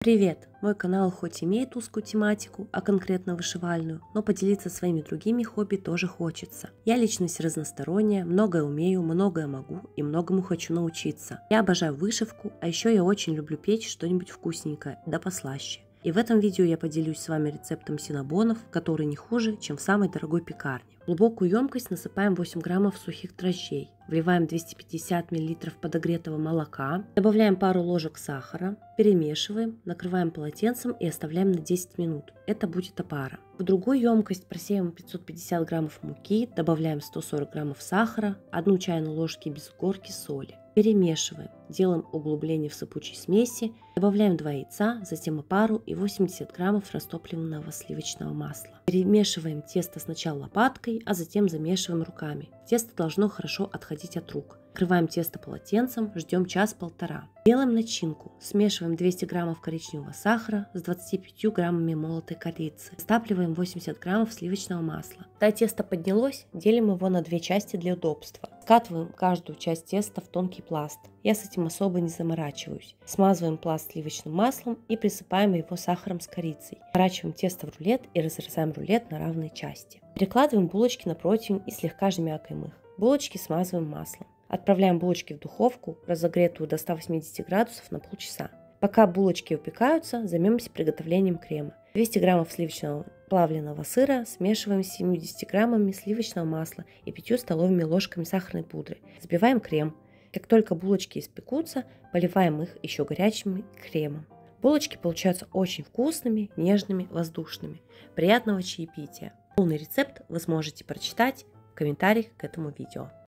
Привет! Мой канал хоть имеет узкую тематику, а конкретно вышивальную, но поделиться своими другими хобби тоже хочется. Я личность разносторонняя, многое умею, многое могу и многому хочу научиться. Я обожаю вышивку, а еще я очень люблю печь что-нибудь вкусненькое, да послаще. И в этом видео я поделюсь с вами рецептом синнабонов, который не хуже, чем в самой дорогой пекарне. В глубокую емкость насыпаем 8 граммов сухих дрожжей, вливаем 250 мл подогретого молока, добавляем пару ложек сахара, перемешиваем, накрываем полотенцем и оставляем на 10 минут. Это будет опара. В другую емкость просеиваем 550 граммов муки, добавляем 140 граммов сахара, 1 чайную ложку без горки соли. Перемешиваем, делаем углубление в сыпучей смеси, добавляем 2 яйца, затем опару и 80 граммов растопленного сливочного масла. Перемешиваем тесто сначала лопаткой, а затем замешиваем руками. Тесто должно хорошо отходить от рук. Накрываем тесто полотенцем, ждем час-полтора. Делаем начинку. Смешиваем 200 граммов коричневого сахара с 25 граммами молотой корицы. Растапливаем 80 граммов сливочного масла. Когда тесто поднялось, делим его на 2 части для удобства. Скатываем каждую часть теста в тонкий пласт. Я с этим особо не заморачиваюсь. Смазываем пласт сливочным маслом и присыпаем его сахаром с корицей. Сворачиваем тесто в рулет и разрезаем рулет на равные части. Перекладываем булочки на противень и слегка жмякаем их. Булочки смазываем маслом. Отправляем булочки в духовку, разогретую до 180 градусов на полчаса. Пока булочки упекаются, займемся приготовлением крема. 200 граммов сливочного плавленного сыра смешиваем с 70 граммами сливочного масла и 5 столовыми ложками сахарной пудры. Взбиваем крем. Как только булочки испекутся, поливаем их еще горячим кремом. Булочки получаются очень вкусными, нежными, воздушными. Приятного чаепития! Полный рецепт вы сможете прочитать в комментариях к этому видео.